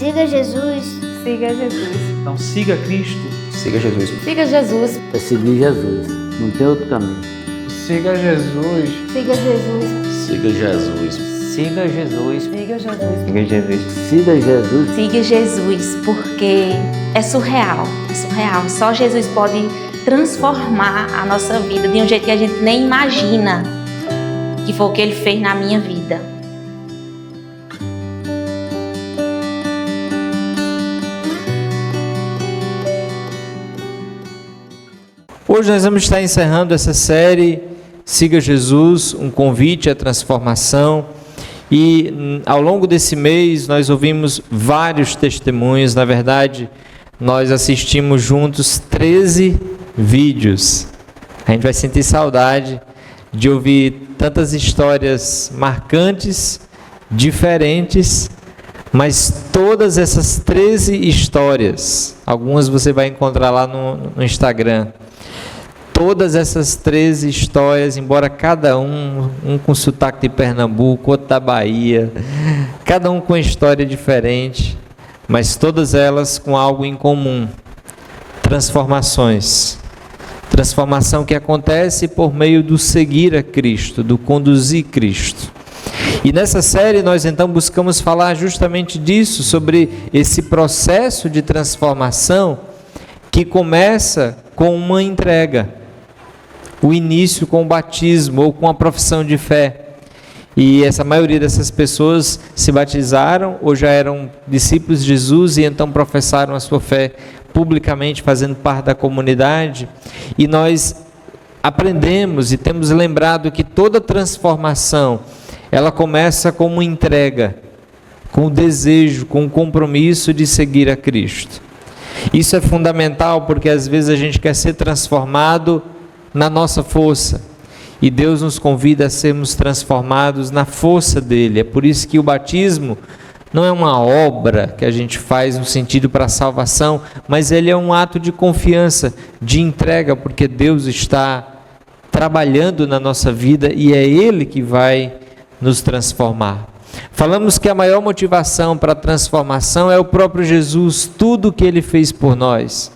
Siga Jesus. Siga Jesus. Então siga Cristo. Siga Jesus. Siga Jesus. É seguir Jesus, não tem outro caminho. Siga Jesus. Siga Jesus. Siga Jesus. Siga Jesus. Siga Jesus. Siga Jesus. Siga Jesus. Siga Jesus, porque é surreal. É surreal. Só Jesus pode transformar a nossa vida de um jeito que a gente nem imagina, que foi o que Ele fez na minha vida. Hoje nós vamos estar encerrando essa série Siga Jesus, um convite à transformação. E ao longo desse mês nós ouvimos vários testemunhos. Na verdade, nós assistimos juntos 13 vídeos. A gente vai sentir saudade de ouvir tantas histórias marcantes, diferentes, mas todas essas 13 histórias, algumas você vai encontrar lá no Instagram. Todas essas 13 histórias, embora cada um com sotaque de Pernambuco, outro da Bahia, cada um com uma história diferente, mas todas elas com algo em comum: transformações. Transformação que acontece por meio do seguir a Cristo, do conduzir Cristo. E nessa série nós então buscamos falar justamente disso, sobre esse processo de transformação que começa com uma entrega. O início com o batismo ou com a profissão de fé. E essa maioria dessas pessoas se batizaram ou já eram discípulos de Jesus e então professaram a sua fé publicamente, fazendo parte da comunidade. E nós aprendemos e temos lembrado que toda transformação, ela começa com uma entrega, com o desejo, com o compromisso de seguir a Cristo. Isso é fundamental porque às vezes a gente quer ser transformado na nossa força, e Deus nos convida a sermos transformados na força dele. É por isso que o batismo não é uma obra que a gente faz no sentido para a salvação, mas ele é um ato de confiança, de entrega, porque Deus está trabalhando na nossa vida e é Ele que vai nos transformar. Falamos que a maior motivação para a transformação é o próprio Jesus. Tudo o que Ele fez por nós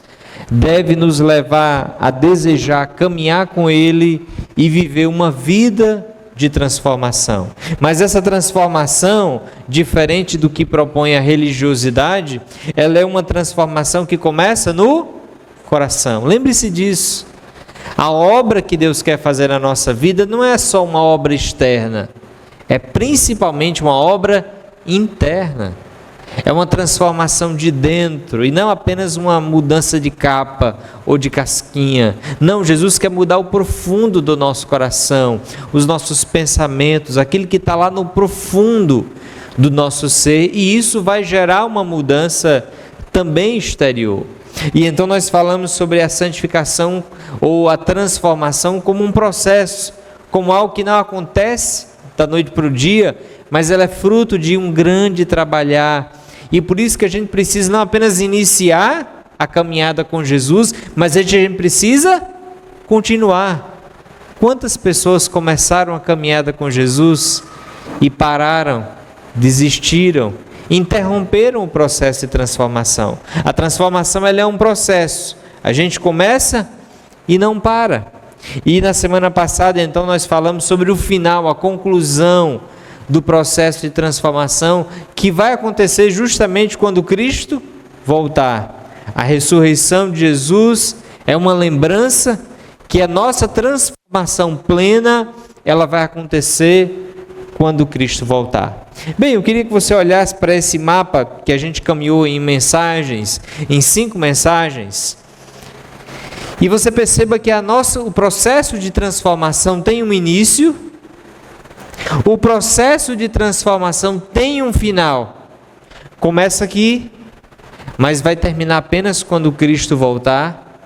deve nos levar a desejar caminhar com Ele e viver uma vida de transformação. Mas essa transformação, diferente do que propõe a religiosidade, ela é uma transformação que começa no coração. Lembre-se disso. A obra que Deus quer fazer na nossa vida não é só uma obra externa, é principalmente uma obra interna. É uma transformação de dentro e não apenas uma mudança de capa ou de casquinha. Não, Jesus quer mudar o profundo do nosso coração, os nossos pensamentos, aquilo que está lá no profundo do nosso ser, e isso vai gerar uma mudança também exterior. E então nós falamos sobre a santificação ou a transformação como um processo, como algo que não acontece da noite para o dia, mas ela é fruto de um grande trabalhar. E por isso que a gente precisa não apenas iniciar a caminhada com Jesus, mas a gente precisa continuar. Quantas pessoas começaram a caminhada com Jesus e pararam, desistiram, interromperam o processo de transformação? A transformação, ela é um processo. A gente começa e não para. E na semana passada, então, nós falamos sobre o final, a conclusão do processo de transformação que vai acontecer justamente quando Cristo voltar. A ressurreição de Jesus é uma lembrança que a nossa transformação plena, ela vai acontecer quando Cristo voltar. Bem, eu queria que você olhasse para esse mapa que a gente caminhou em mensagens, em 5 mensagens, e você perceba que o processo de transformação tem um início. O processo de transformação tem um final. Começa aqui, mas vai terminar apenas quando Cristo voltar.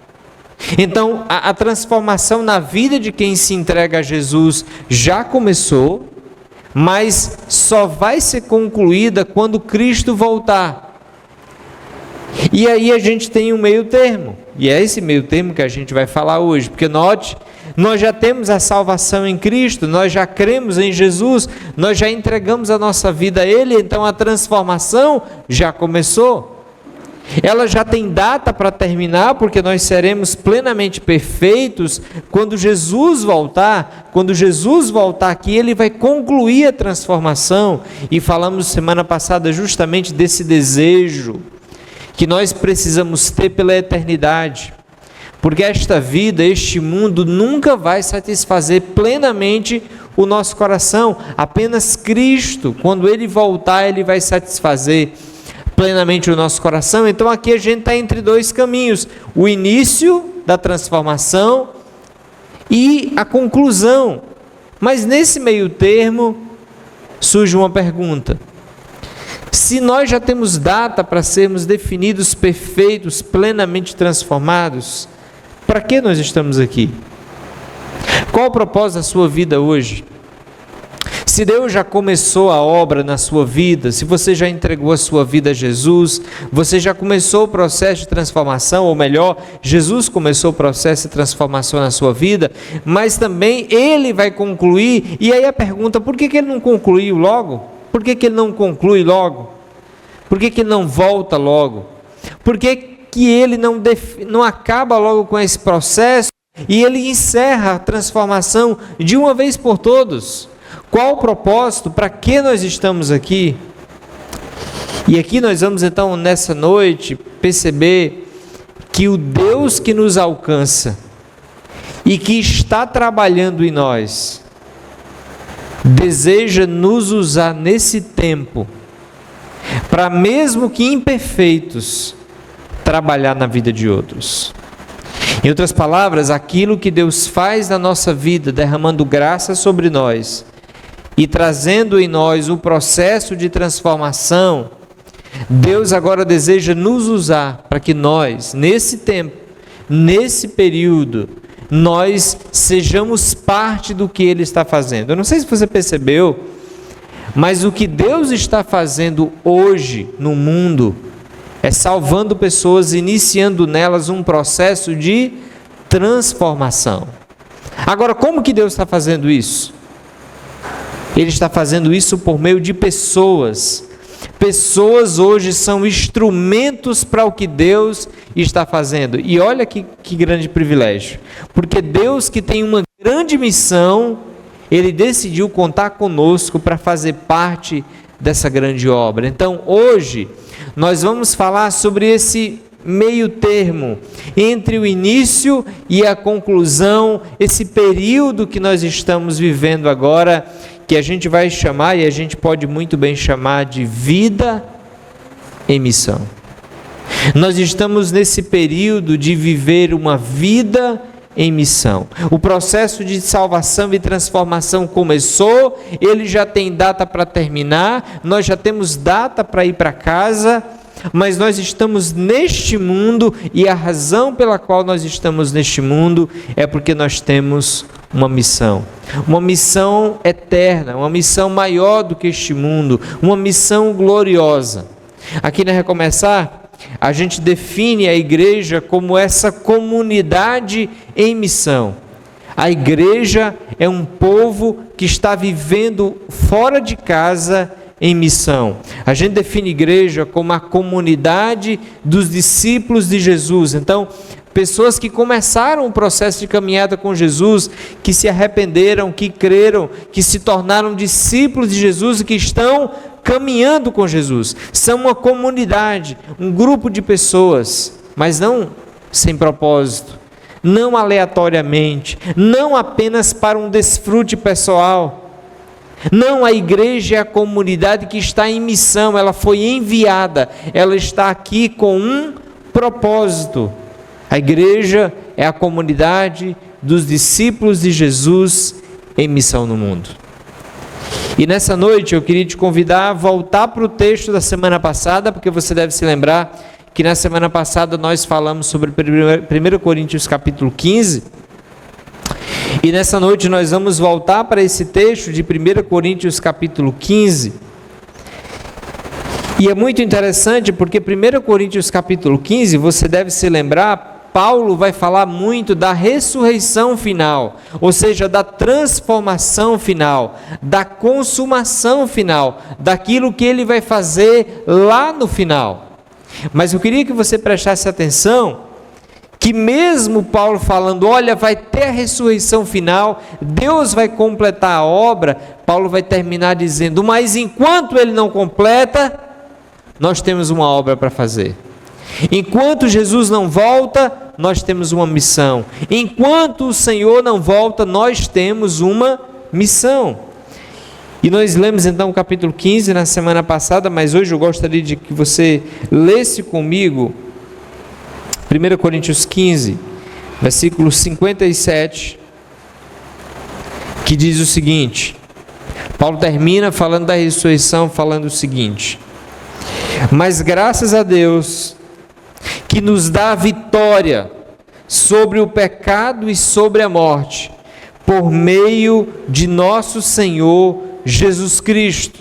Então, a transformação na vida de quem se entrega a Jesus já começou, mas só vai ser concluída quando Cristo voltar. E aí a gente tem um meio termo, e é esse meio termo que a gente vai falar hoje, porque note, Nós já temos a salvação em Cristo, nós já cremos em Jesus, nós já entregamos a nossa vida a Ele, então a transformação já começou. Ela já tem data para terminar, porque nós seremos plenamente perfeitos quando Jesus voltar. Quando Jesus voltar aqui, Ele vai concluir a transformação. E falamos semana passada justamente desse desejo que nós precisamos ter pela eternidade. Porque esta vida, este mundo, nunca vai satisfazer plenamente o nosso coração. Apenas Cristo, quando Ele voltar, Ele vai satisfazer plenamente o nosso coração. Então aqui a gente está entre dois caminhos: o início da transformação e a conclusão. Mas nesse meio termo surge uma pergunta: se nós já temos data para sermos definidos perfeitos, plenamente transformados, para que nós estamos aqui? Qual o propósito da sua vida hoje? Se Deus já começou a obra na sua vida, se você já entregou a sua vida a Jesus, você já começou o processo de transformação, ou melhor, Jesus começou o processo de transformação na sua vida, mas também Ele vai concluir. E aí a pergunta: por que Ele não concluiu logo? Por que Ele não conclui logo? Por que Ele não volta logo? Por que Ele não acaba logo com esse processo e Ele encerra a transformação de uma vez por todas? Qual o propósito? Para que nós estamos aqui? E aqui nós vamos então nessa noite perceber que o Deus que nos alcança e que está trabalhando em nós deseja nos usar nesse tempo para, mesmo que imperfeitos, trabalhar na vida de outros. Em outras palavras, aquilo que Deus faz na nossa vida, derramando graça sobre nós e trazendo em nós o processo de transformação, Deus agora deseja nos usar para que nós, nesse tempo, nesse período, nós sejamos parte do que Ele está fazendo. Eu não sei se você percebeu, mas o que Deus está fazendo hoje no mundo é salvando pessoas, iniciando nelas um processo de transformação. Agora, como que Deus está fazendo isso? Ele está fazendo isso por meio de pessoas. Pessoas hoje são instrumentos para o que Deus está fazendo. E olha que grande privilégio. Porque Deus, que tem uma grande missão, Ele decidiu contar conosco para fazer parte dessa grande obra. Então, hoje, nós vamos falar sobre esse meio termo entre o início e a conclusão, esse período que nós estamos vivendo agora, que a gente vai chamar, e a gente pode muito bem chamar, de vida em missão. Nós estamos nesse período de viver uma vida em missão. O processo de salvação e transformação começou, ele já tem data para terminar, nós já temos data para ir para casa, mas nós estamos neste mundo, e a razão pela qual nós estamos neste mundo é porque nós temos uma missão eterna, uma missão maior do que este mundo, uma missão gloriosa. Aqui na Recomeçar, a gente define a igreja como essa comunidade em missão. A igreja é um povo que está vivendo fora de casa em missão. A gente define igreja como a comunidade dos discípulos de Jesus. Então, pessoas que começaram o processo de caminhada com Jesus, que se arrependeram, que creram, que se tornaram discípulos de Jesus e que estão caminhando com Jesus. São uma comunidade, um grupo de pessoas, mas não sem propósito, não aleatoriamente, não apenas para um desfrute pessoal. Não, a igreja é a comunidade que está em missão, ela foi enviada, ela está aqui com um propósito. A igreja é a comunidade dos discípulos de Jesus em missão no mundo. E nessa noite eu queria te convidar a voltar para o texto da semana passada, porque você deve se lembrar que na semana passada nós falamos sobre 1 Coríntios capítulo 15, e nessa noite nós vamos voltar para esse texto de 1 Coríntios capítulo 15, e é muito interessante porque 1 Coríntios capítulo 15, você deve se lembrar, Paulo vai falar muito da ressurreição final, ou seja, da transformação final, da consumação final, daquilo que ele vai fazer lá no final. Mas eu queria que você prestasse atenção que mesmo Paulo falando, olha, vai ter a ressurreição final, Deus vai completar a obra, Paulo vai terminar dizendo, mas enquanto ele não completa, nós temos uma obra para fazer. Enquanto Jesus não volta, nós temos uma missão. Enquanto o Senhor não volta, nós temos uma missão. E nós lemos então o capítulo 15 na semana passada, mas hoje eu gostaria de que você lesse comigo 1 Coríntios 15, versículo 57, que diz o seguinte, Paulo termina falando da ressurreição, falando o seguinte, mas graças a Deus, que nos dá a vitória sobre o pecado e sobre a morte, por meio de nosso Senhor Jesus Cristo.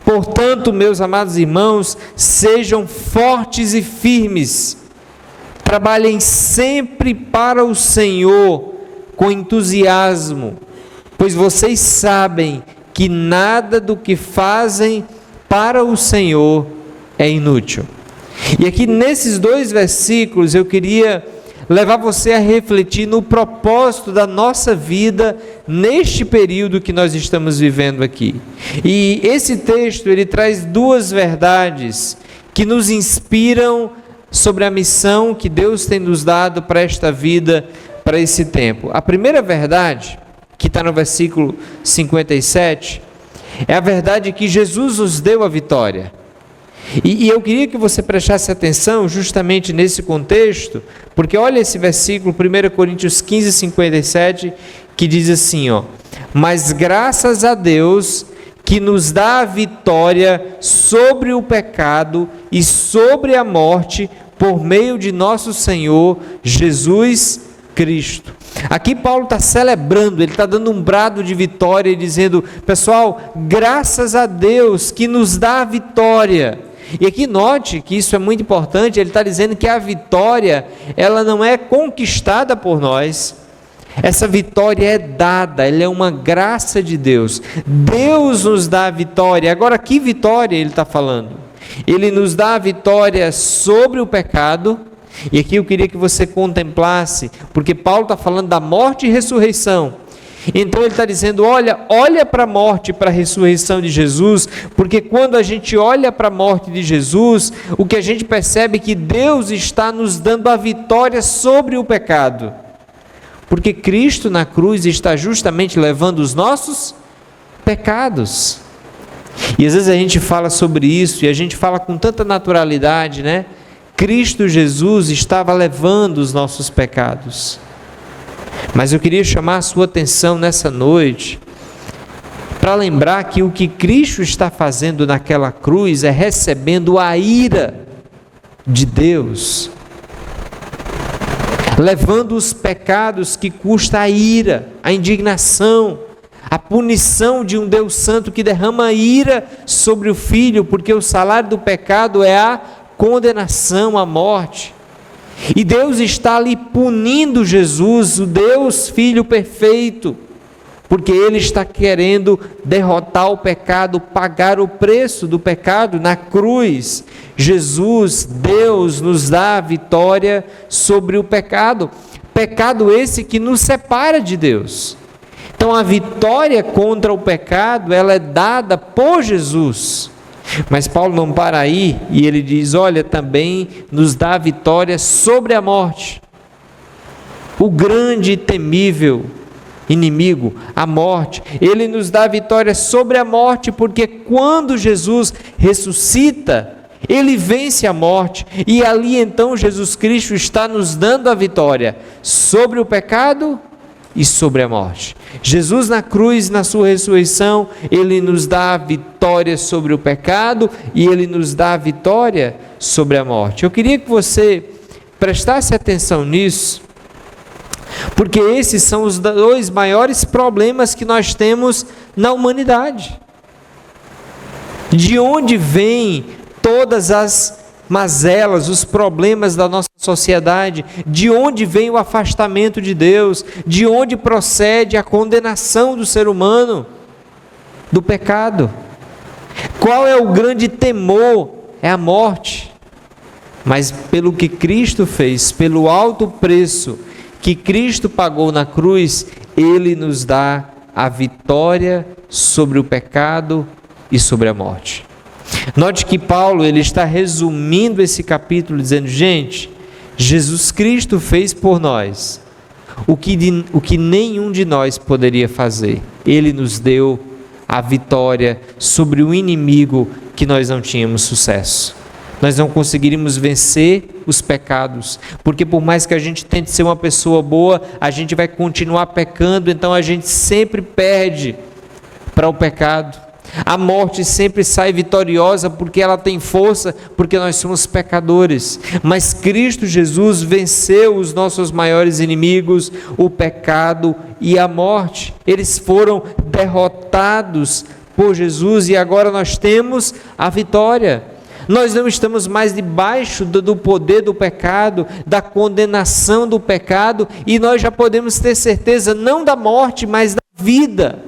Portanto, meus amados irmãos, sejam fortes e firmes, trabalhem sempre para o Senhor com entusiasmo, pois vocês sabem que nada do que fazem para o Senhor é inútil. E aqui nesses dois versículos eu queria levar você a refletir no propósito da nossa vida neste período que nós estamos vivendo aqui. E esse texto ele traz duas verdades que nos inspiram sobre a missão que Deus tem nos dado para esta vida, para esse tempo. A primeira verdade, que está no versículo 57, é a verdade que Jesus nos deu a vitória. E eu queria que você prestasse atenção justamente nesse contexto, porque olha esse versículo, 1 Coríntios 15, 57, que diz assim, ó, mas graças a Deus que nos dá a vitória sobre o pecado e sobre a morte por meio de nosso Senhor Jesus Cristo. Aqui Paulo está celebrando, ele está dando um brado de vitória e dizendo, pessoal, graças a Deus que nos dá a vitória. E aqui note que isso é muito importante, ele está dizendo que a vitória, ela não é conquistada por nós, essa vitória é dada, ela é uma graça de Deus. Deus nos dá a vitória. Agora, que vitória ele está falando? Ele nos dá a vitória sobre o pecado. E aqui eu queria que você contemplasse, porque Paulo está falando da morte e ressurreição. Então ele está dizendo, olha para a morte e para a ressurreição de Jesus, porque quando a gente olha para a morte de Jesus, o que a gente percebe é que Deus está nos dando a vitória sobre o pecado. Porque Cristo na cruz está justamente levando os nossos pecados. E às vezes a gente fala sobre isso e a gente fala com tanta naturalidade, né? Cristo Jesus estava levando os nossos pecados. Mas eu queria chamar a sua atenção nessa noite para lembrar que o que Cristo está fazendo naquela cruz é recebendo a ira de Deus, levando os pecados que custa a ira, a indignação, a punição de um Deus Santo que derrama ira sobre o Filho, porque o salário do pecado é a condenação, a morte. E Deus está ali punindo Jesus, o Deus Filho perfeito, porque Ele está querendo derrotar o pecado, pagar o preço do pecado na cruz. Jesus, Deus, nos dá a vitória sobre o pecado. Pecado esse que nos separa de Deus. Então a vitória contra o pecado, ela é dada por Jesus. Mas Paulo não para aí e ele diz, olha, também nos dá a vitória sobre a morte. O grande e temível inimigo, a morte. Ele nos dá a vitória sobre a morte, porque quando Jesus ressuscita, Ele vence a morte. E ali então Jesus Cristo está nos dando a vitória sobre o pecado e sobre a morte. Jesus na cruz, na sua ressurreição, Ele nos dá a vitória sobre o pecado e Ele nos dá a vitória sobre a morte. Eu queria que você prestasse atenção nisso, porque esses são os dois maiores problemas que nós temos na humanidade. De onde vêm todas as mazelas, os problemas da nossa sociedade, de onde vem o afastamento de Deus, de onde procede a condenação do ser humano, do pecado. Qual é o grande temor? É a morte. Mas pelo que Cristo fez, pelo alto preço que Cristo pagou na cruz, Ele nos dá a vitória sobre o pecado e sobre a morte. Note que Paulo ele está resumindo esse capítulo dizendo, gente, Jesus Cristo fez por nós o que nenhum de nós poderia fazer. Ele nos deu a vitória sobre o inimigo que nós não tínhamos sucesso. Nós não conseguiríamos vencer os pecados, porque por mais que a gente tente ser uma pessoa boa, a gente vai continuar pecando, então a gente sempre perde para o pecado. A morte sempre sai vitoriosa porque ela tem força, porque nós somos pecadores. Mas Cristo Jesus venceu os nossos maiores inimigos, o pecado e a morte. Eles foram derrotados por Jesus e agora nós temos a vitória. Nós não estamos mais debaixo do poder do pecado, da condenação do pecado, e nós já podemos ter certeza não da morte, mas da vida.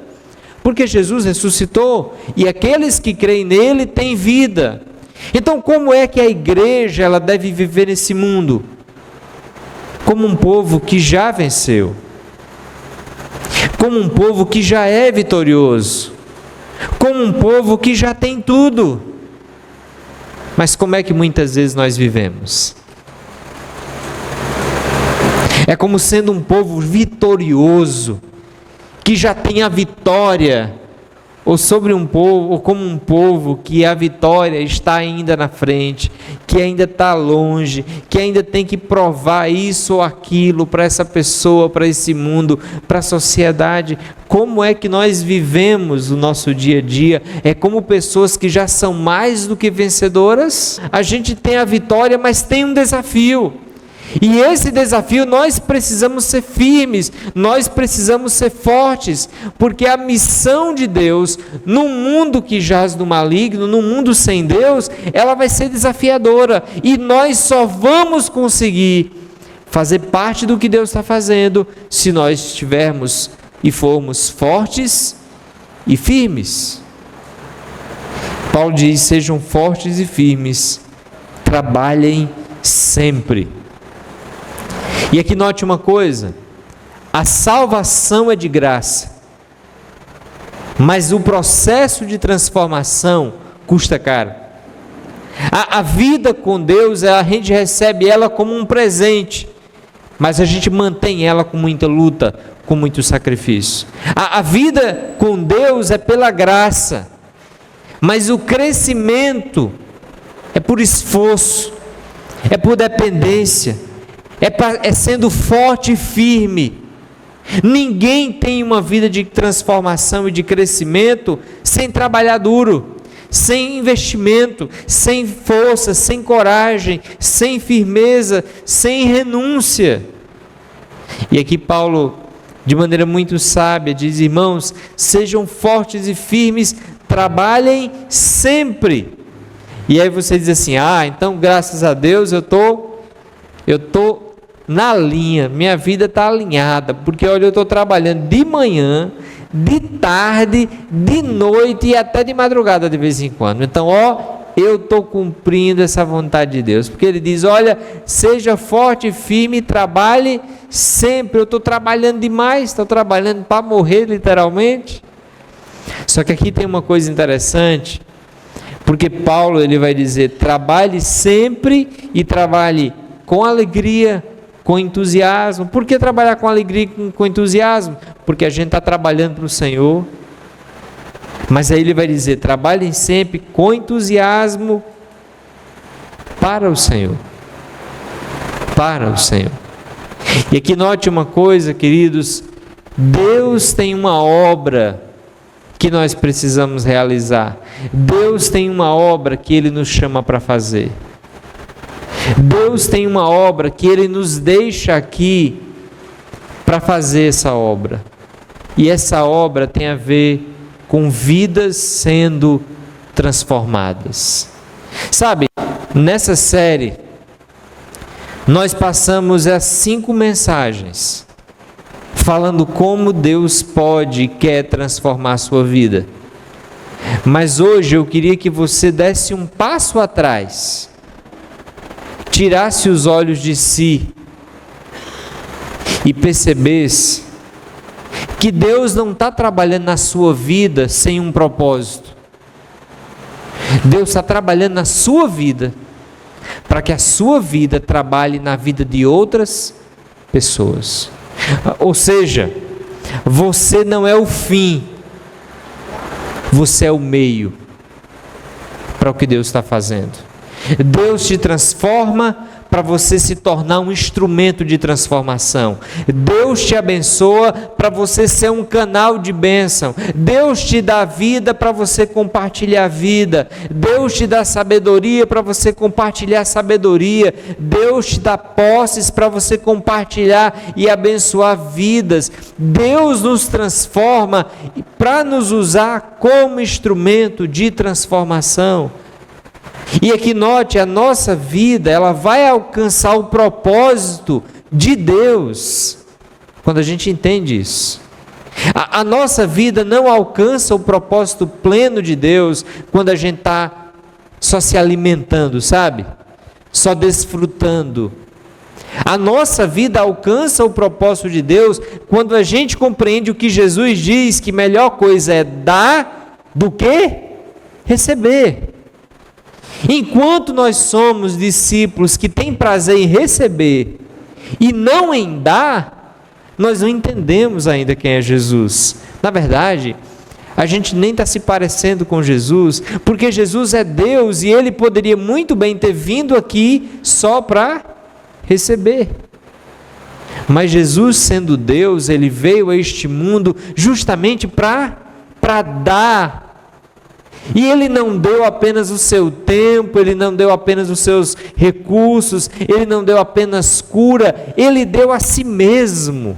Porque Jesus ressuscitou e aqueles que creem nele têm vida. Então, como é que a igreja ela deve viver nesse mundo? Como um povo que já venceu. Como um povo que já é vitorioso. Como um povo que já tem tudo. Mas como é que muitas vezes nós vivemos? É como sendo um povo vitorioso, que já tem a vitória, ou sobre um povo, ou como um povo que a vitória está ainda na frente, que ainda está longe, que ainda tem que provar isso ou aquilo para essa pessoa, para esse mundo, para a sociedade. Como é que nós vivemos o nosso dia a dia? É como pessoas que já são mais do que vencedoras. A gente tem a vitória, mas tem um desafio. E esse desafio nós precisamos ser firmes, nós precisamos ser fortes, porque a missão de Deus, num mundo que jaz no maligno, num mundo sem Deus, ela vai ser desafiadora, e nós só vamos conseguir fazer parte do que Deus está fazendo, se nós estivermos e formos fortes e firmes. Paulo diz, sejam fortes e firmes, trabalhem sempre. E aqui note uma coisa, a salvação é de graça, mas o processo de transformação custa caro. A vida com Deus, a gente recebe ela como um presente, mas a gente mantém ela com muita luta, com muito sacrifício. A vida com Deus é pela graça, mas o crescimento é por esforço, é por dependência, é sendo forte e firme. Ninguém tem uma vida de transformação e de crescimento sem trabalhar duro, sem investimento, sem força, sem coragem, sem firmeza, sem renúncia. E aqui Paulo, de maneira muito sábia, diz, irmãos, sejam fortes e firmes, trabalhem sempre. E aí você diz assim, então graças a Deus eu estou na linha, minha vida está alinhada, porque olha, eu estou trabalhando de manhã, de tarde, de noite e até de madrugada de vez em quando. Então, eu estou cumprindo essa vontade de Deus, porque Ele diz, olha, seja forte e firme, trabalhe sempre. Eu estou trabalhando demais, estou trabalhando para morrer literalmente. Só que aqui tem uma coisa interessante, porque Paulo ele vai dizer, trabalhe sempre e trabalhe com alegria, com entusiasmo. Por que trabalhar com alegria e com entusiasmo? Porque a gente está trabalhando para o Senhor. Mas aí ele vai dizer, trabalhem sempre com entusiasmo para o Senhor. Para o Senhor. E aqui note uma coisa, queridos, Deus tem uma obra que nós precisamos realizar. Deus tem uma obra que Ele nos chama para fazer. Deus tem uma obra que Ele nos deixa aqui para fazer essa obra. E essa obra tem a ver com vidas sendo transformadas. Sabe, Nessa série, nós passamos as 5 mensagens falando como Deus pode e quer transformar a sua vida. Mas hoje eu queria que você desse um passo atrás, tirasse os olhos de si e percebesse que Deus não está trabalhando na sua vida sem um propósito. Deus está trabalhando na sua vida para que a sua vida trabalhe na vida de outras pessoas. Ou seja, você não é o fim, você é o meio para o que Deus está fazendo. Deus te transforma para você se tornar um instrumento de transformação. Deus te abençoa para você ser um canal de bênção. Deus te dá vida para você compartilhar a vida. Deus te dá sabedoria para você compartilhar a sabedoria. Deus te dá posses para você compartilhar e abençoar vidas. Deus nos transforma para nos usar como instrumento de transformação. E aqui note, a nossa vida, ela vai alcançar o propósito de Deus, quando a gente entende isso. A nossa vida não alcança o propósito pleno de Deus, quando a gente está só se alimentando, sabe? Só desfrutando. A nossa vida alcança o propósito de Deus, quando a gente compreende o que Jesus diz, que melhor coisa é dar do que receber. Enquanto nós somos discípulos que têm prazer em receber e não em dar, nós não entendemos ainda quem é Jesus. Na verdade, a gente nem está se parecendo com Jesus, porque Jesus é Deus e Ele poderia muito bem ter vindo aqui só para receber. Mas Jesus, sendo Deus, Ele veio a este mundo justamente para dar. E Ele não deu apenas o seu tempo, Ele não deu apenas os seus recursos, Ele não deu apenas cura, Ele deu a si mesmo.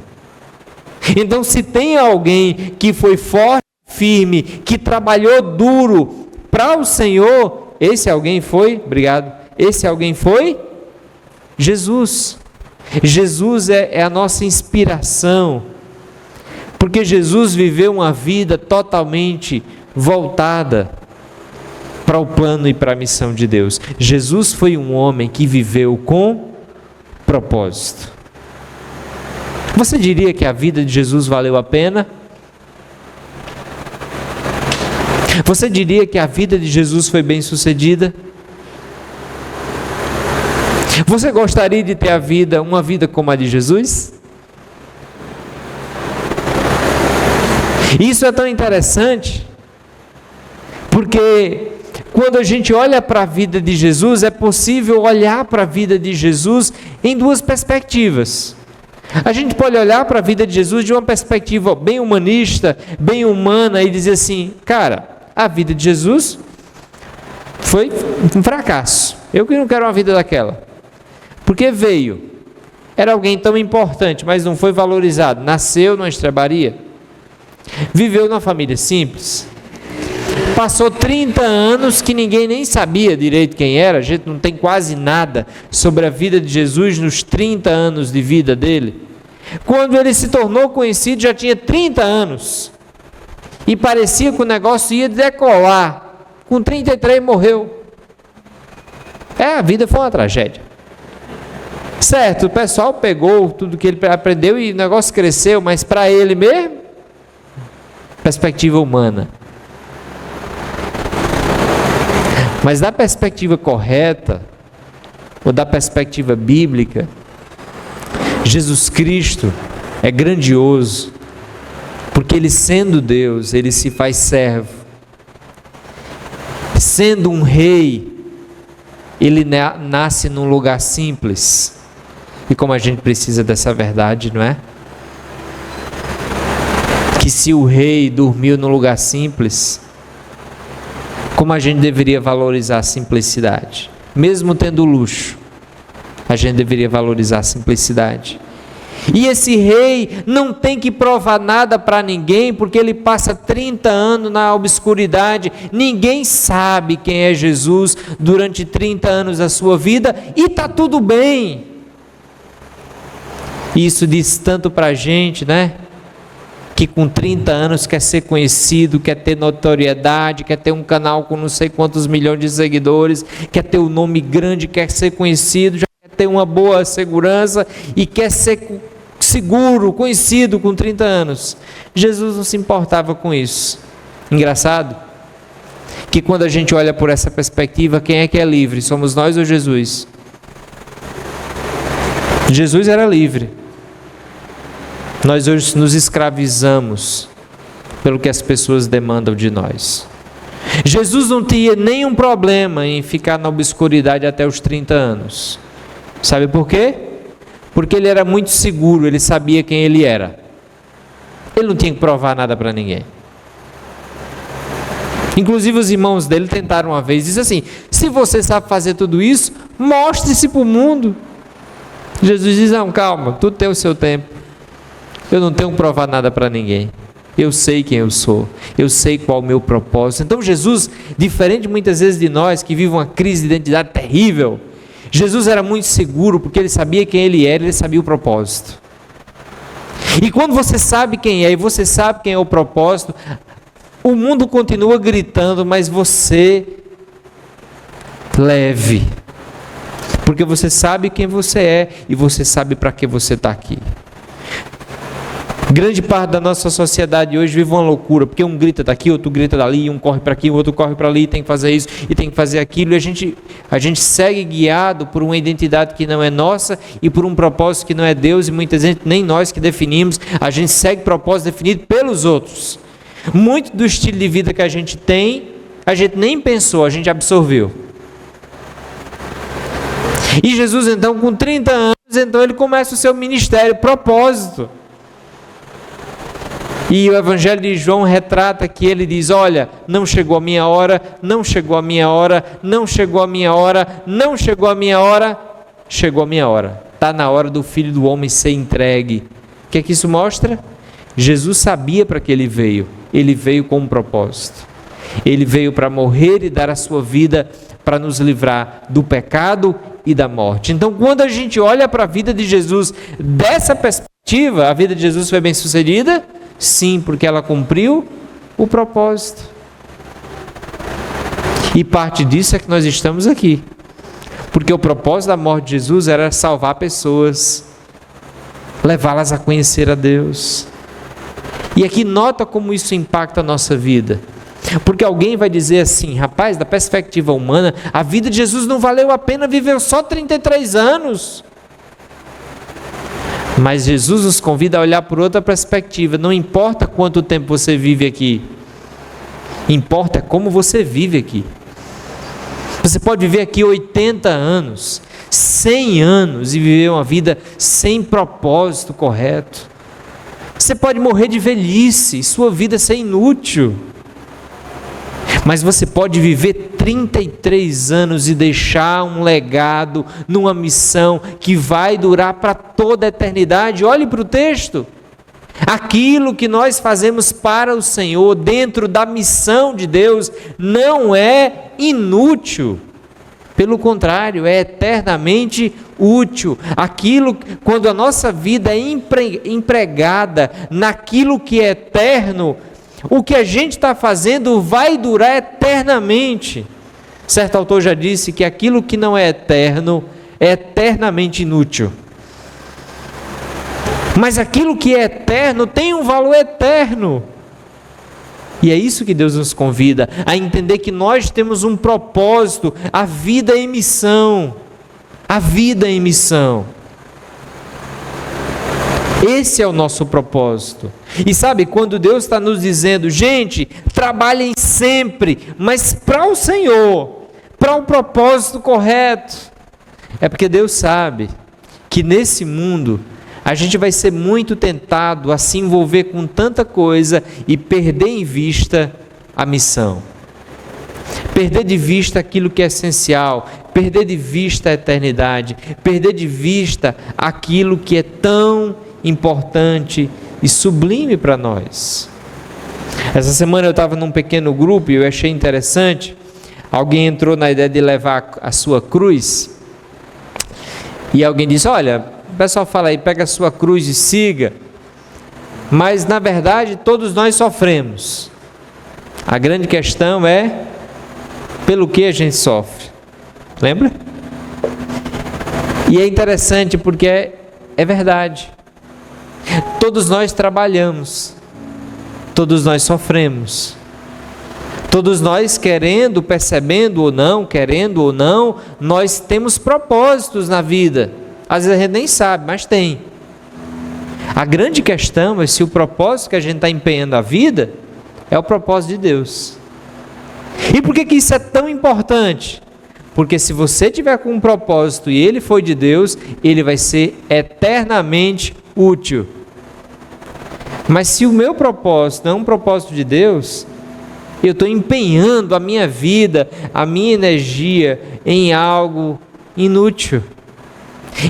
Então, se tem alguém que foi forte, firme, que trabalhou duro para o Senhor, esse alguém foi, esse alguém foi Jesus. Jesus é a nossa inspiração, porque Jesus viveu uma vida totalmente voltada para o plano e para a missão de Deus. Jesus foi um homem que viveu com propósito. Você diria que a vida de Jesus valeu a pena? Você diria que a vida de Jesus foi bem sucedida? Você gostaria de ter uma vida como a de Jesus? Isso é tão interessante, porque quando a gente olha para a vida de Jesus, é possível olhar para a vida de Jesus em 2 perspectivas. A gente pode olhar para a vida de Jesus de uma perspectiva bem humanista, bem humana, e dizer assim, cara, a vida de Jesus foi um fracasso. Eu que não quero uma vida daquela. Porque era alguém tão importante, mas não foi valorizado. Nasceu numa estrebaria, viveu numa família simples, passou 30 anos que ninguém nem sabia direito quem era. A gente não tem quase nada sobre a vida de Jesus nos 30 anos de vida dele. Quando ele se tornou conhecido, já tinha 30 anos. E parecia que o negócio ia decolar. Com 33 morreu. A vida foi uma tragédia. Certo, o pessoal pegou tudo que ele aprendeu e o negócio cresceu, mas para ele mesmo, perspectiva humana. Mas da perspectiva correta, ou da perspectiva bíblica, Jesus Cristo é grandioso, porque Ele, sendo Deus, Ele se faz servo. Sendo um rei, Ele nasce num lugar simples. E como a gente precisa dessa verdade, não é? Que se o rei dormiu num lugar simples, como a gente deveria valorizar a simplicidade. Mesmo tendo luxo, a gente deveria valorizar a simplicidade. E esse rei não tem que provar nada para ninguém, porque ele passa 30 anos na obscuridade. Ninguém sabe quem é Jesus durante 30 anos da sua vida e está tudo bem. Isso diz tanto para a gente, né? Que com 30 anos quer ser conhecido, quer ter notoriedade, quer ter um canal com não sei quantos milhões de seguidores, quer ter um nome grande, quer ser conhecido, já quer ter uma boa segurança e quer ser seguro, conhecido com 30 anos. Jesus não se importava com isso. Engraçado que quando a gente olha por essa perspectiva, quem é que é livre? Somos nós ou Jesus? Jesus era livre. Nós hoje nos escravizamos pelo que as pessoas demandam de nós. Jesus não tinha nenhum problema em ficar na obscuridade até os 30 anos. Sabe por quê? Porque ele era muito seguro, ele sabia quem ele era. Ele não tinha que provar nada para ninguém. Inclusive os irmãos dele tentaram uma vez, disse assim: se você sabe fazer tudo isso, mostre-se para o mundo. Jesus diz: não, calma, tudo tem o seu tempo. Eu não tenho que provar nada para ninguém. Eu sei quem eu sou. Eu sei qual é o meu propósito. Então Jesus, diferente muitas vezes de nós que vivem uma crise de identidade terrível, Jesus era muito seguro porque ele sabia quem ele era, ele sabia o propósito. E quando você sabe quem é e você sabe quem é o propósito, o mundo continua gritando, mas você leve. Porque você sabe quem você é e você sabe para que você está aqui. Grande parte da nossa sociedade hoje vive uma loucura, porque um grita daqui, outro grita dali, um corre para aqui, o outro corre para ali, tem que fazer isso e tem que fazer aquilo, e a gente segue guiado por uma identidade que não é nossa e por um propósito que não é Deus, e muitas vezes nem nós que definimos, a gente segue propósito definido pelos outros. Muito do estilo de vida que a gente tem, a gente nem pensou, a gente absorveu. E Jesus então, com 30 anos, então ele começa o seu ministério, propósito. E o Evangelho de João retrata que ele diz: olha, não chegou a minha hora, não chegou a minha hora, não chegou a minha hora, não chegou a minha hora, chegou a minha hora. Está na hora do Filho do Homem ser entregue. O que é que isso mostra? Jesus sabia para que ele veio com um propósito. Ele veio para morrer e dar a sua vida para nos livrar do pecado e da morte. Então, quando a gente olha para a vida de Jesus dessa perspectiva, a vida de Jesus foi bem sucedida? Sim, porque ela cumpriu o propósito. E parte disso é que nós estamos aqui. Porque o propósito da morte de Jesus era salvar pessoas, levá-las a conhecer a Deus. E aqui nota como isso impacta a nossa vida. Porque alguém vai dizer assim: rapaz, da perspectiva humana, a vida de Jesus não valeu a pena, viveu só 33 anos. Mas Jesus nos convida a olhar por outra perspectiva. Não importa quanto tempo você vive aqui, importa como você vive aqui. Você pode viver aqui 80 anos, 100 anos e viver uma vida sem propósito correto. Você pode morrer de velhice, sua vida ser inútil. Mas você pode viver 33 anos e deixar um legado numa missão que vai durar para toda a eternidade. Olhe para o texto. Aquilo que nós fazemos para o Senhor, dentro da missão de Deus, não é inútil. Pelo contrário, é eternamente útil. Aquilo, quando a nossa vida é empregada naquilo que é eterno, o que a gente está fazendo vai durar eternamente. Certo autor já disse que aquilo que não é eterno é eternamente inútil. Mas aquilo que é eterno tem um valor eterno. E é isso que Deus nos convida, a entender que nós temos um propósito, a vida em missão. A vida em missão. Esse é o nosso propósito. E sabe, quando Deus está nos dizendo: gente, trabalhem sempre, mas para o Senhor, para o propósito correto, é porque Deus sabe que nesse mundo a gente vai ser muito tentado a se envolver com tanta coisa e perder em vista a missão. perder de vista aquilo que é essencial, perder de vista a eternidade, perder de vista aquilo que é tão importante e sublime para nós. Essa semana eu estava num pequeno grupo e eu achei interessante. Alguém entrou na ideia de levar a sua cruz e alguém disse: olha, o pessoal fala aí, pega a sua cruz e siga, mas na verdade todos nós sofremos. A grande questão é pelo que a gente sofre. Lembra? E é interessante porque é verdade. Todos nós trabalhamos, todos nós sofremos, todos nós querendo, percebendo ou não, querendo ou não, nós temos propósitos na vida. Às vezes a gente nem sabe, mas tem. A grande questão é se o propósito que a gente está empenhando a vida é o propósito de Deus. E por que isso é tão importante? Porque se você tiver com um propósito e ele foi de Deus, ele vai ser eternamente útil. Mas se o meu propósito não é um propósito de Deus, eu estou empenhando a minha vida, a minha energia em algo inútil,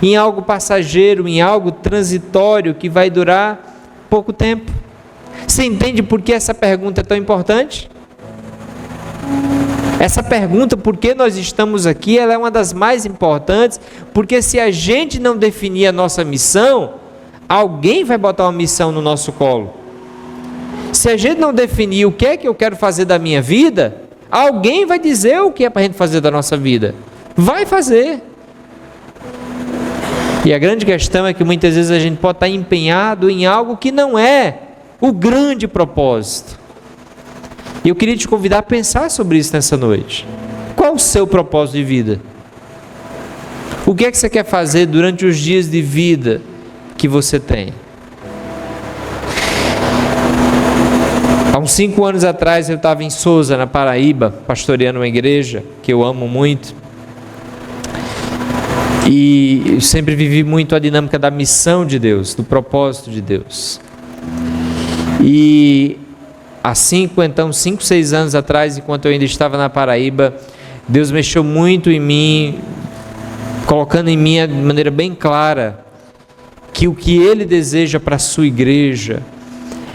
em algo passageiro, em algo transitório que vai durar pouco tempo. Você entende por que essa pergunta é tão importante? Essa pergunta, por que nós estamos aqui, ela é uma das mais importantes, porque se a gente não definir a nossa missão, alguém vai botar uma missão no nosso colo. Se a gente não definir o que é que eu quero fazer da minha vida, alguém vai dizer o que é para a gente fazer da nossa vida. Vai fazer. E a grande questão é que muitas vezes a gente pode estar empenhado em algo que não é o grande propósito. E eu queria te convidar a pensar sobre isso nessa noite. Qual o seu propósito de vida? O que é que você quer fazer durante os dias de vida que você tem? Há uns 5 anos atrás eu estava em Sousa, na Paraíba, pastoreando uma igreja que eu amo muito. E eu sempre vivi muito a dinâmica da missão de Deus, do propósito de Deus. E há 5, 6 anos atrás, enquanto eu ainda estava na Paraíba, Deus mexeu muito em mim, colocando em mim de maneira bem clara que o que Ele deseja para a sua igreja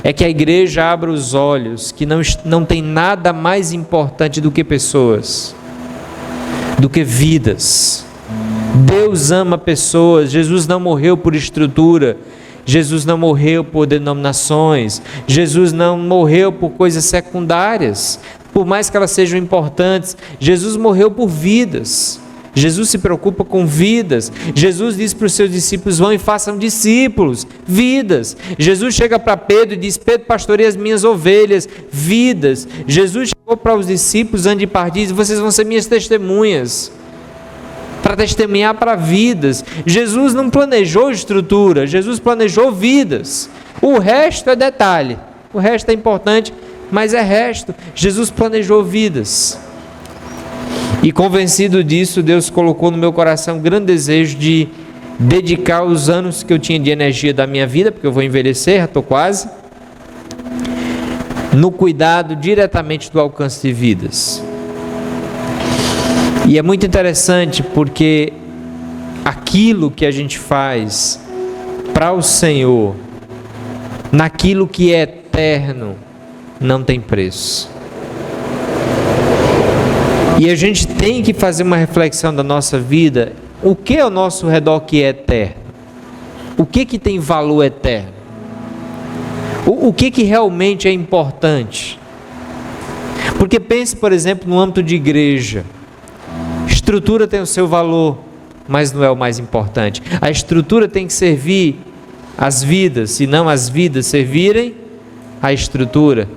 é que a igreja abra os olhos, que não tem nada mais importante do que pessoas, do que vidas. Deus ama pessoas. Jesus não morreu por estrutura, Jesus não morreu por denominações, Jesus não morreu por coisas secundárias, por mais que elas sejam importantes. Jesus morreu por vidas. Jesus se preocupa com vidas. Jesus diz para os seus discípulos: vão e façam discípulos, vidas. Jesus chega para Pedro e diz: Pedro, pastoreia as minhas ovelhas, vidas. Jesus chegou para os discípulos antes de partir e disse: vocês vão ser minhas testemunhas, para testemunhar para vidas. Jesus não planejou estrutura, Jesus planejou vidas. O resto é detalhe, o resto é importante, mas é resto. Jesus planejou vidas. E convencido disso, Deus colocou no meu coração um grande desejo de dedicar os anos que eu tinha de energia da minha vida, porque eu vou envelhecer, já estou quase, no cuidado diretamente do alcance de vidas. E é muito interessante porque aquilo que a gente faz para o Senhor, naquilo que é eterno, não tem preço. E a gente tem que fazer uma reflexão da nossa vida. O que é ao nosso redor que é eterno? O que tem valor eterno? O que realmente é importante? Porque pense, por exemplo, no âmbito de igreja. Estrutura tem o seu valor, mas não é o mais importante. A estrutura tem que servir as vidas, e não as vidas servirem a estrutura.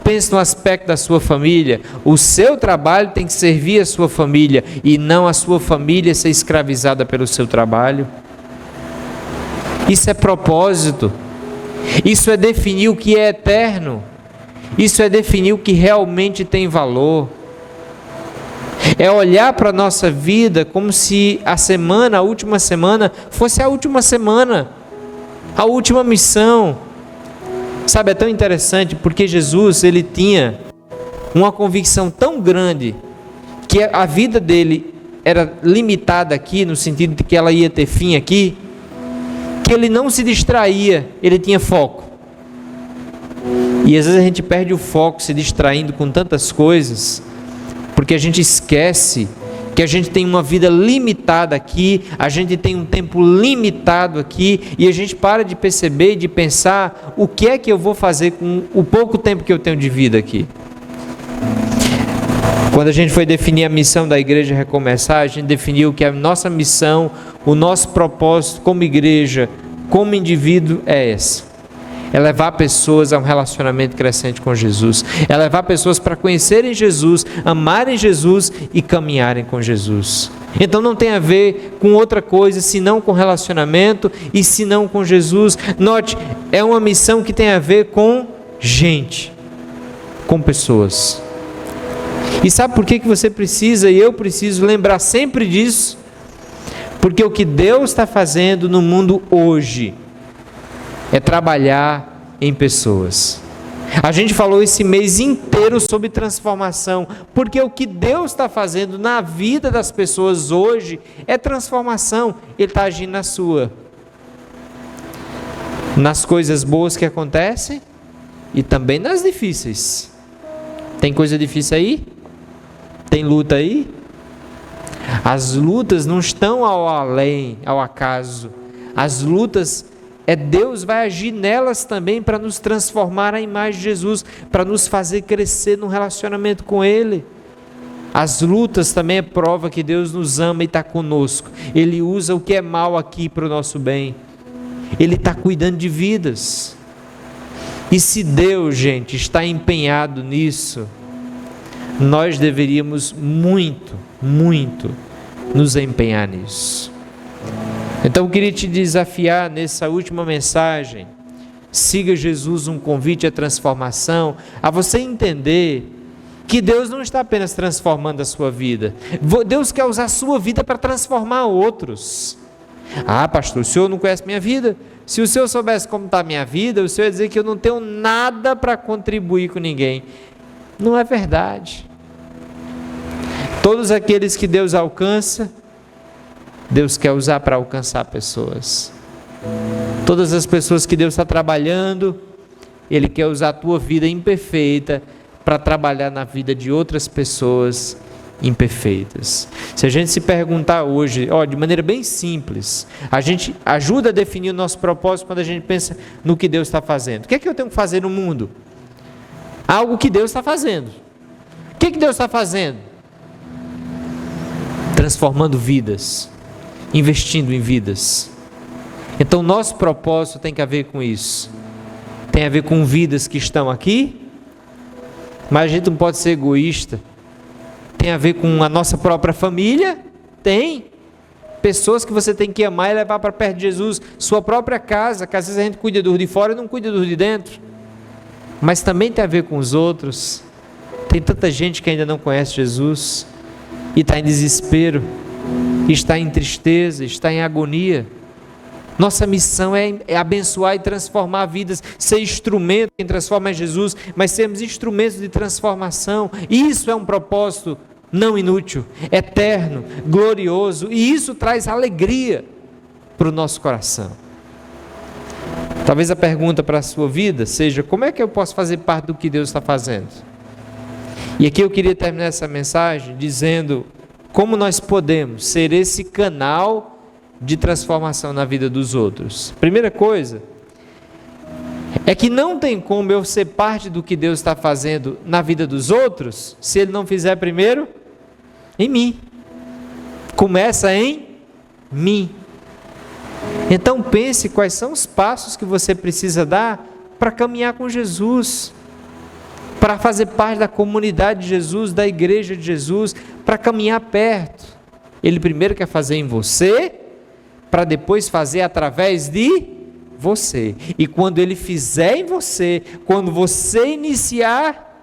Pense no aspecto da sua família. O seu trabalho tem que servir a sua família, e não a sua família ser escravizada pelo seu trabalho. Isso é propósito. Isso é definir o que é eterno. Isso é definir o que realmente tem valor. É olhar para a nossa vida como se a última semana, fosse a última semana, a última missão. Sabe, é tão interessante porque Jesus, ele tinha uma convicção tão grande que a vida dele era limitada aqui, no sentido de que ela ia ter fim aqui, que ele não se distraía, ele tinha foco. E às vezes a gente perde o foco se distraindo com tantas coisas, porque a gente esquece que a gente tem uma vida limitada aqui, a gente tem um tempo limitado aqui, e a gente para de perceber e de pensar o que é que eu vou fazer com o pouco tempo que eu tenho de vida aqui. Quando a gente foi definir a missão da Igreja Recomeçar, a gente definiu que a nossa missão, o nosso propósito como igreja, como indivíduo é essa. É levar pessoas a um relacionamento crescente com Jesus. É levar pessoas para conhecerem Jesus, amarem Jesus e caminharem com Jesus. Então não tem a ver com outra coisa, senão com relacionamento e senão com Jesus. Note, é uma missão que tem a ver com gente, com pessoas. E sabe por que você precisa, e eu preciso lembrar sempre disso? Porque o que Deus está fazendo no mundo hoje é trabalhar em pessoas. A gente falou esse mês inteiro sobre transformação, porque o que Deus está fazendo na vida das pessoas hoje é transformação. Ele está agindo na sua, nas coisas boas que acontecem e também nas difíceis. Tem coisa difícil aí? Tem luta aí? As lutas não estão ao além, ao acaso. As lutas Deus vai agir nelas também para nos transformar à imagem de Jesus, para nos fazer crescer no relacionamento com Ele. As lutas também é prova que Deus nos ama e está conosco. Ele usa o que é mal aqui para o nosso bem. Ele está cuidando de vidas. E se Deus, gente, está empenhado nisso, nós deveríamos muito nos empenhar nisso. Então eu queria te desafiar nessa última mensagem. Siga Jesus, um convite à transformação, a você entender que Deus não está apenas transformando a sua vida. Deus quer usar a sua vida para transformar outros. Ah, pastor, o senhor não conhece minha vida? Se o senhor soubesse como está a minha vida, o senhor ia dizer que eu não tenho nada para contribuir com ninguém. Não é verdade. Todos aqueles que Deus alcança, Deus quer usar para alcançar pessoas. Todas as pessoas que Deus está trabalhando, Ele quer usar a tua vida imperfeita para trabalhar na vida de outras pessoas imperfeitas. Se a gente se perguntar hoje, de maneira bem simples, a gente ajuda a definir o nosso propósito quando a gente pensa no que Deus está fazendo. O que é que eu tenho que fazer no mundo? Algo que Deus está fazendo. O que Deus está fazendo? Transformando vidas, investindo em vidas. Então nosso propósito tem que ver com isso. Tem a ver com vidas que estão aqui, mas a gente não pode ser egoísta. Tem a ver com a nossa própria família? Tem. Pessoas que você tem que amar e levar para perto de Jesus. Sua própria casa, que às vezes a gente cuida dos de fora e não cuida dos de dentro. Mas também tem a ver com os outros. Tem tanta gente que ainda não conhece Jesus e está em desespero, está em tristeza, está em agonia. Nossa missão é abençoar e transformar vidas, ser instrumento que transforma Jesus, mas sermos instrumentos de transformação. Isso é um propósito não inútil, eterno, glorioso, e isso traz alegria para o nosso coração. Talvez a pergunta para a sua vida seja: como é que eu posso fazer parte do que Deus está fazendo? E aqui eu queria terminar essa mensagem dizendo como nós podemos ser esse canal de transformação na vida dos outros. Primeira coisa é que não tem como eu ser parte do que Deus está fazendo na vida dos outros se Ele não fizer primeiro em mim. Começa em mim. Então pense quais são os passos que você precisa dar para caminhar com Jesus, para fazer parte da comunidade de Jesus, da igreja de Jesus, para caminhar perto. Ele primeiro quer fazer em você, para depois fazer através de você. E quando Ele fizer em você, quando você iniciar,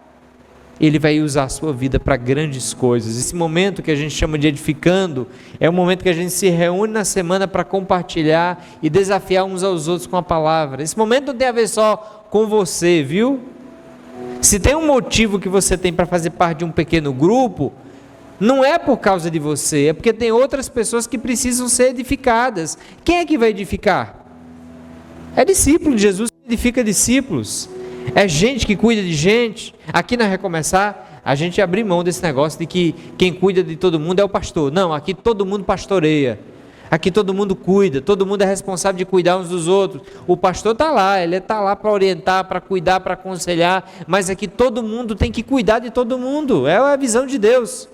Ele vai usar a sua vida para grandes coisas. Esse momento que a gente chama de edificando, é o momento que a gente se reúne na semana para compartilhar e desafiar uns aos outros com a palavra. Esse momento não tem a ver só com você, viu? Se tem um motivo que você tem para fazer parte de um pequeno grupo, Não é por causa de você, é porque tem outras pessoas que precisam ser edificadas. Quem é que vai edificar? É discípulo de Jesus que edifica discípulos. É gente que cuida de gente. Aqui na Recomeçar, a gente abre mão desse negócio de que quem cuida de todo mundo é o pastor. Não, aqui todo mundo pastoreia. Aqui todo mundo cuida, todo mundo é responsável de cuidar uns dos outros. O pastor está lá, ele está lá para orientar, para cuidar, para aconselhar, mas aqui todo mundo tem que cuidar de todo mundo. É a visão de Deus.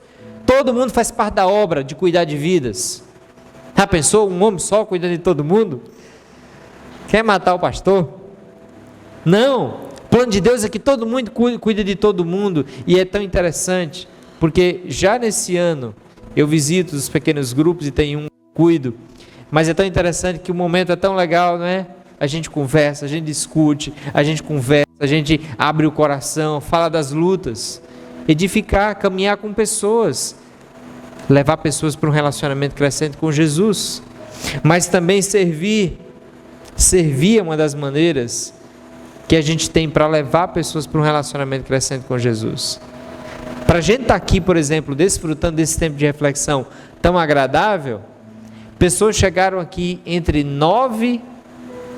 Todo mundo faz parte da obra de cuidar de vidas. Já pensou um homem só cuidando de todo mundo? Quer matar o pastor? Não. O plano de Deus é que todo mundo cuida de todo mundo. E é tão interessante, porque já nesse ano eu visito os pequenos grupos e tem um cuido, mas é tão interessante que o momento é tão legal, não é? A gente conversa, a gente discute, a gente conversa, a gente abre o coração, fala das lutas, edificar, caminhar com pessoas, levar pessoas para um relacionamento crescente com Jesus, mas também servir é uma das maneiras que a gente tem para levar pessoas para um relacionamento crescente com Jesus. Para a gente estar aqui, por exemplo, desfrutando desse tempo de reflexão tão agradável, pessoas chegaram aqui entre 9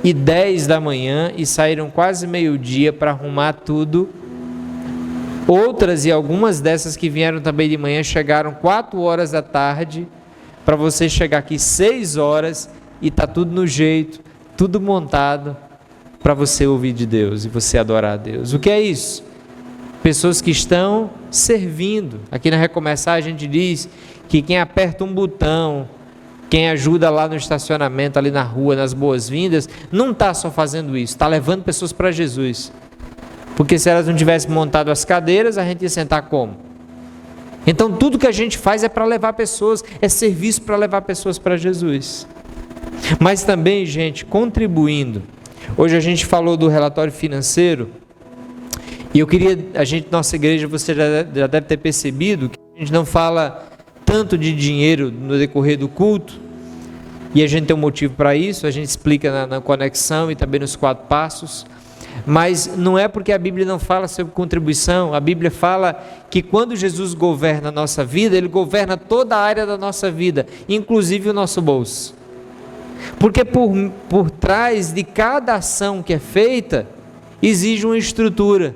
e 10 da manhã e saíram quase meio-dia para arrumar tudo. Outras e algumas dessas que vieram também de manhã chegaram 4 horas da tarde, para você chegar aqui 6 horas e está tudo no jeito, tudo montado para você ouvir de Deus e você adorar a Deus. O que é isso? Pessoas que estão servindo. Aqui na Recomeçar a gente diz que quem aperta um botão, quem ajuda lá no estacionamento, ali na rua, nas boas-vindas, não está só fazendo isso, está levando pessoas para Jesus. Porque se elas não tivessem montado as cadeiras, a gente ia sentar como? Então tudo que a gente faz é para levar pessoas, é serviço para levar pessoas para Jesus. Mas também, gente, contribuindo. Hoje a gente falou do relatório financeiro, e eu queria, nossa igreja, você já deve ter percebido, que a gente não fala tanto de dinheiro no decorrer do culto, e a gente tem um motivo para isso, a gente explica na conexão e também nos 4 passos, mas não é porque a Bíblia não fala sobre contribuição. A Bíblia fala que quando Jesus governa a nossa vida, Ele governa toda a área da nossa vida, inclusive o nosso bolso, porque por trás de cada ação que é feita, exige uma estrutura.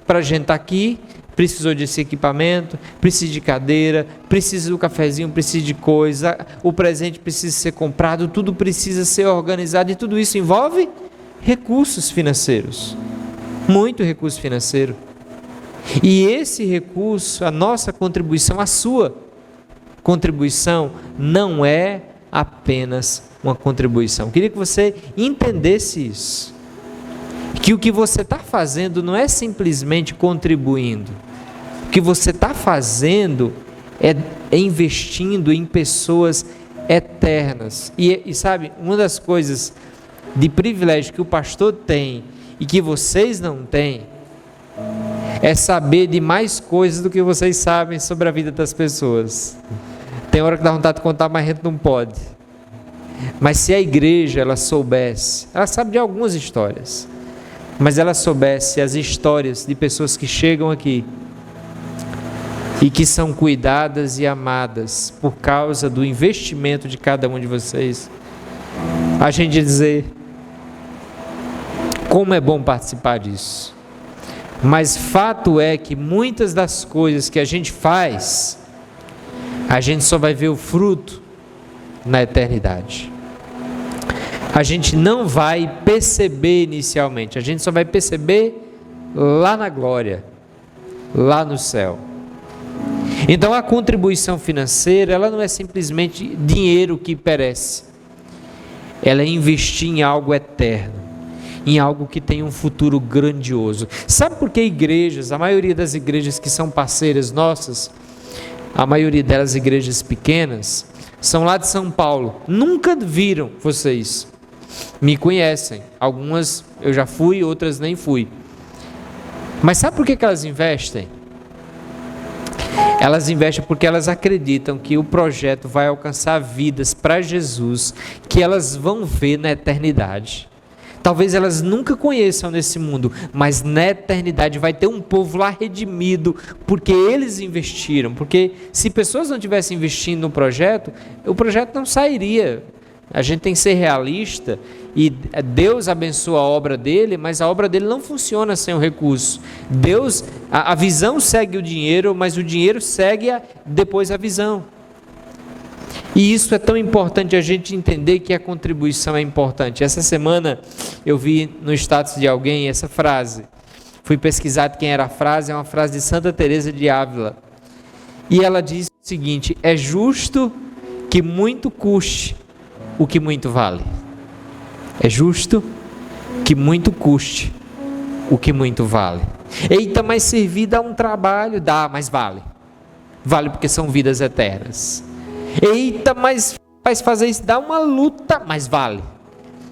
Para a gente estar aqui, precisou desse equipamento, precisa de cadeira, precisa do cafezinho, precisa de coisa, o presente precisa ser comprado, tudo precisa ser organizado, e tudo isso envolve recursos financeiros, muito recurso financeiro. E esse recurso, a nossa contribuição, a sua contribuição, não é apenas uma contribuição. Eu queria que você entendesse isso, que o que você está fazendo não é simplesmente contribuindo. O que você está fazendo é investindo em pessoas eternas. E sabe, uma das coisas de privilégio que o pastor tem e que vocês não têm é saber de mais coisas do que vocês sabem sobre a vida das pessoas. Tem hora que dá vontade de contar, mas a gente não pode. Mas se a igreja ela soubesse, ela sabe de algumas histórias, mas ela soubesse as histórias de pessoas que chegam aqui e que são cuidadas e amadas por causa do investimento de cada um de vocês, a gente ia dizer como é bom participar disso. Mas fato é que muitas das coisas que a gente faz, a gente só vai ver o fruto na eternidade. A gente não vai perceber inicialmente, a gente só vai perceber lá na glória, lá no céu. Então a contribuição financeira, ela não é simplesmente dinheiro que perece, ela é investir em algo eterno, em algo que tem um futuro grandioso. Sabe por que igrejas, a maioria das igrejas que são parceiras nossas, a maioria delas igrejas pequenas, são lá de São Paulo, nunca viram vocês, me conhecem, algumas eu já fui, outras nem fui, mas sabe por que elas investem? Elas investem porque elas acreditam que o projeto vai alcançar vidas para Jesus, que elas vão ver na eternidade. Talvez elas nunca conheçam nesse mundo, mas na eternidade vai ter um povo lá redimido, porque eles investiram. Porque se pessoas não tivessem investindo no projeto, o projeto não sairia. A gente tem que ser realista, e Deus abençoa a obra dele, mas a obra dele não funciona sem o recurso. Deus, a visão segue o dinheiro, mas o dinheiro segue depois a visão. E isso é tão importante a gente entender, que a contribuição é importante. Essa semana eu vi no status de alguém essa frase. Fui pesquisar quem era a frase, é uma frase de Santa Teresa de Ávila. E ela diz o seguinte: é justo que muito custe o que muito vale. É justo que muito custe o que muito vale. Eita, mas servir dá um trabalho, dá, mas vale. Vale porque são vidas eternas. Eita, mas fazer isso dá uma luta, mas vale.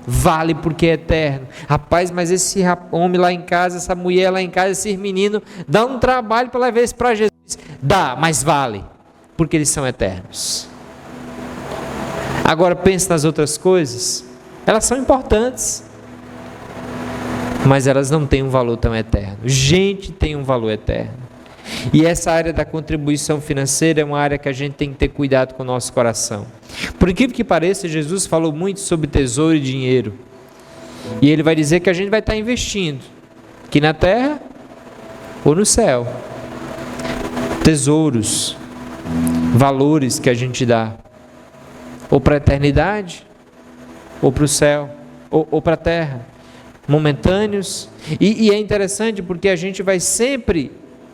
Vale porque é eterno. Rapaz, mas esse homem lá em casa, essa mulher lá em casa, esses meninos, dá um trabalho para levar isso para Jesus. Dá, mas vale, porque eles são eternos. Agora pense nas outras coisas. Elas são importantes, mas elas não têm um valor tão eterno. Gente tem um valor eterno. E essa área da contribuição financeira é uma área que a gente tem que ter cuidado com o nosso coração. Por incrível que pareça, Jesus falou muito sobre tesouro e dinheiro. E ele vai dizer que a gente vai estar investindo aqui na terra ou no céu. Tesouros, valores que a gente dá, ou para a eternidade, ou para o céu, ou para a terra, momentâneos. E é interessante porque a gente vai sempre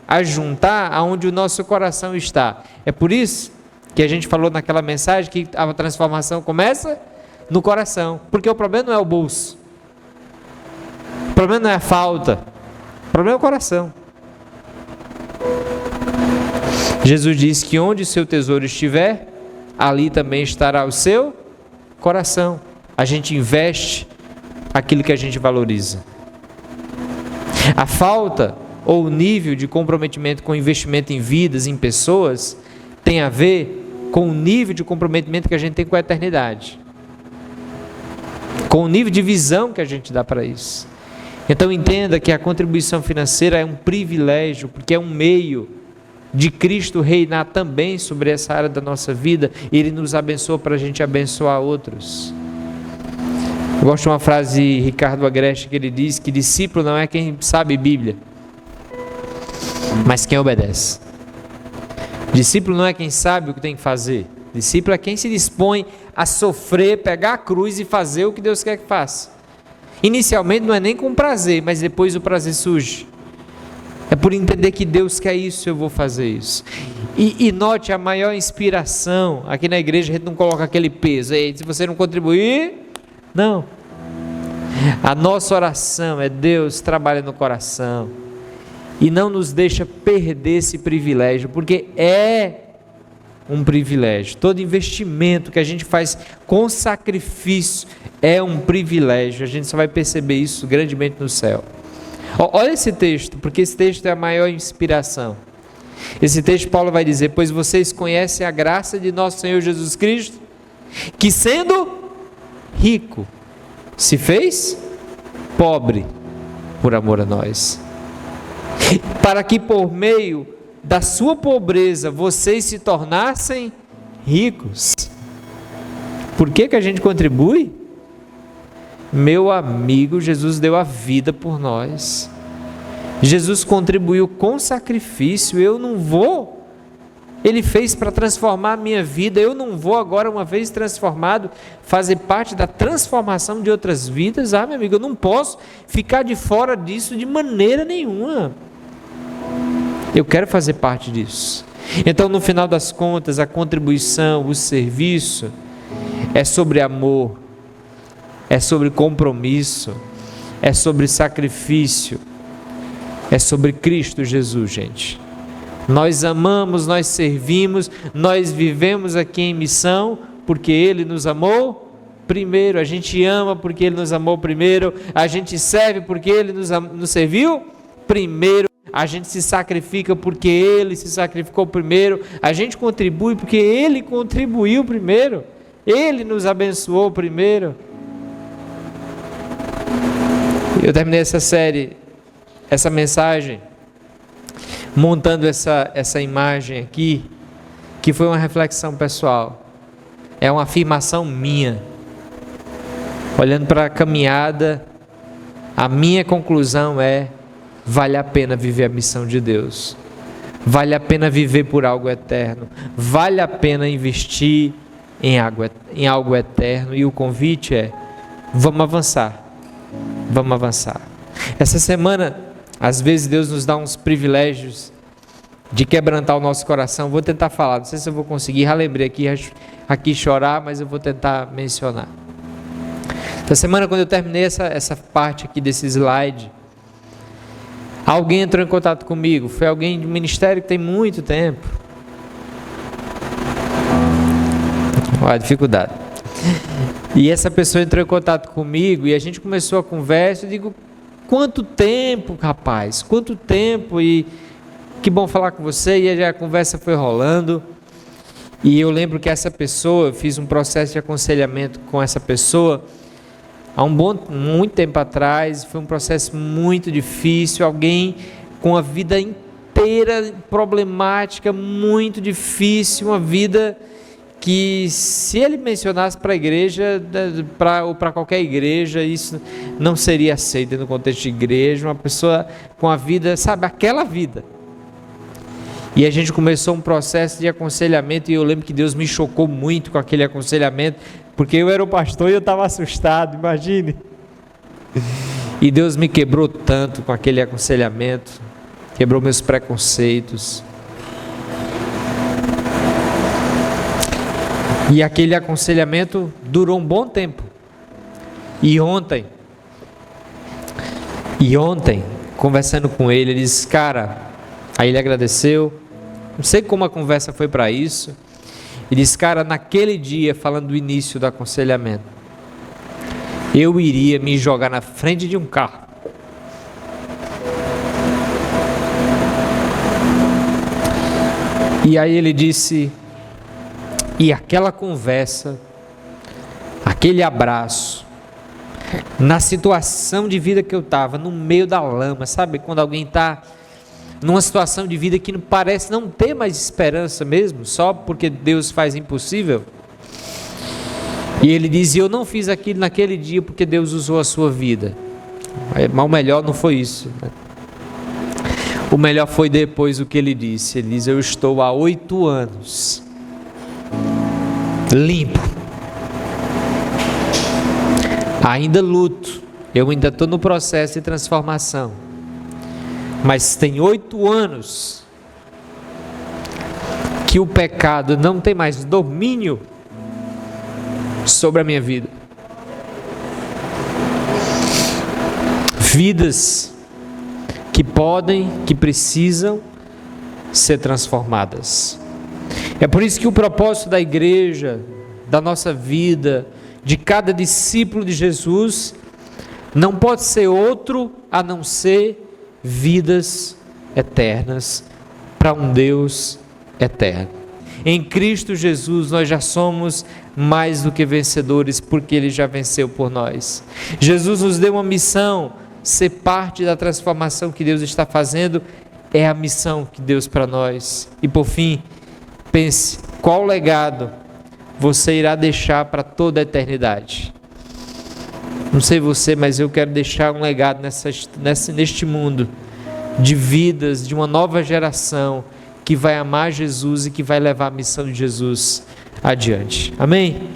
ajuntar aonde o nosso coração está. É por isso que a gente falou naquela mensagem que a transformação começa no coração, porque o problema não é o bolso, o problema não é a falta, o problema é o coração. Jesus disse que onde o seu tesouro estiver, ali também estará o seu coração. A gente investe aquilo que a gente valoriza. A falta ou o nível de comprometimento com investimento em vidas, em pessoas, tem a ver com o nível de comprometimento que a gente tem com a eternidade, com o nível de visão que a gente dá para isso. Então entenda que a contribuição financeira é um privilégio, porque é um meio de Cristo reinar também sobre essa área da nossa vida. Ele nos abençoa para a gente abençoar outros. Eu gosto de uma frase de Ricardo Agreste, que ele diz que discípulo não é quem sabe Bíblia, mas quem obedece. Discípulo não é quem sabe o que tem que fazer. Discípulo é quem se dispõe a sofrer, pegar a cruz e fazer o que Deus quer que faça. Inicialmente não é nem com prazer, mas depois o prazer surge. É por entender que Deus quer isso, eu vou fazer isso. E note, a maior inspiração, aqui na igreja a gente não coloca aquele peso, se você não contribuir, não. A nossa oração é: Deus, trabalha no coração e não nos deixa perder esse privilégio, porque é um privilégio. Todo investimento que a gente faz com sacrifício é um privilégio. A gente só vai perceber isso grandemente no céu. Olha esse texto, porque esse texto é a maior inspiração. Esse texto Paulo vai dizer: pois vocês conhecem a graça de nosso Senhor Jesus Cristo, que sendo rico, se fez pobre por amor a nós, para que por meio da sua pobreza vocês se tornassem ricos. Por que a gente contribui? Meu amigo, Jesus deu a vida por nós. Jesus contribuiu com sacrifício. Eu não vou. Ele fez para transformar a minha vida. Eu não vou agora, uma vez transformado, fazer parte da transformação de outras vidas. Meu amigo, eu não posso ficar de fora disso de maneira nenhuma. Eu quero fazer parte disso. Então, no final das contas, a contribuição, o serviço é sobre amor, é sobre compromisso, é sobre sacrifício, é sobre Cristo Jesus, gente. Nós amamos, nós servimos, nós vivemos aqui em missão porque Ele nos amou primeiro. A gente ama porque Ele nos amou primeiro. A gente serve porque Ele nos serviu primeiro. A gente se sacrifica porque Ele se sacrificou primeiro. A gente contribui porque Ele contribuiu primeiro. Ele nos abençoou primeiro. Eu terminei essa série, essa mensagem, montando essa imagem aqui, que foi uma reflexão pessoal. É uma afirmação minha. Olhando para a caminhada, a minha conclusão é: vale a pena viver a missão de Deus. Vale a pena viver por algo eterno. Vale a pena investir em algo eterno. E o convite é: vamos avançar. Vamos avançar. Essa semana, às vezes Deus nos dá uns privilégios de quebrantar o nosso coração. Vou tentar falar, não sei se eu vou conseguir. Já lembrei aqui chorar, mas eu vou tentar mencionar. Essa semana, quando eu terminei essa parte aqui desse slide, alguém entrou em contato comigo. Foi alguém do ministério que tem muito tempo. Olha a dificuldade. E essa pessoa entrou em contato comigo e a gente começou a conversa. Eu digo: quanto tempo, rapaz? Quanto tempo? E que bom falar com você. E a conversa foi rolando. E eu lembro que essa pessoa, eu fiz um processo de aconselhamento com essa pessoa há muito tempo atrás. Foi um processo muito difícil. Alguém com a vida inteira problemática, muito difícil, uma vida que, se ele mencionasse para a igreja, ou para qualquer igreja, isso não seria aceito no contexto de igreja. Uma pessoa com a vida, sabe, aquela vida. E a gente começou um processo de aconselhamento, e eu lembro que Deus me chocou muito com aquele aconselhamento, porque eu era o pastor e eu estava assustado, imagine. E Deus me quebrou tanto com aquele aconselhamento, quebrou meus preconceitos. E aquele aconselhamento durou um bom tempo. E ontem, conversando com ele disse: cara, aí ele agradeceu, não sei como a conversa foi para isso. Ele disse: cara, naquele dia, falando do início do aconselhamento, eu iria me jogar na frente de um carro. E aí ele disse: e aquela conversa, aquele abraço, na situação de vida que eu estava, no meio da lama, sabe? Quando alguém está numa situação de vida que não parece não ter mais esperança mesmo, só porque Deus faz impossível. E ele dizia: eu não fiz aquilo naquele dia porque Deus usou a sua vida. Mas o melhor não foi isso, né? O melhor foi depois o que ele disse. Ele diz: eu estou há 8 anos limpo, ainda luto, eu ainda estou no processo de transformação, mas tem 8 anos que o pecado não tem mais domínio sobre a minha vida. Vidas que podem, que precisam ser transformadas. É por isso que o propósito da igreja, da nossa vida, de cada discípulo de Jesus, não pode ser outro a não ser vidas eternas para um Deus eterno. Em Cristo Jesus nós já somos mais do que vencedores, porque Ele já venceu por nós. Jesus nos deu uma missão, ser parte da transformação que Deus está fazendo, é a missão que Deus para nós. E por fim, pense, qual legado você irá deixar para toda a eternidade? Não sei você, mas eu quero deixar um legado neste mundo, de vidas, de uma nova geração, que vai amar Jesus e que vai levar a missão de Jesus adiante. Amém?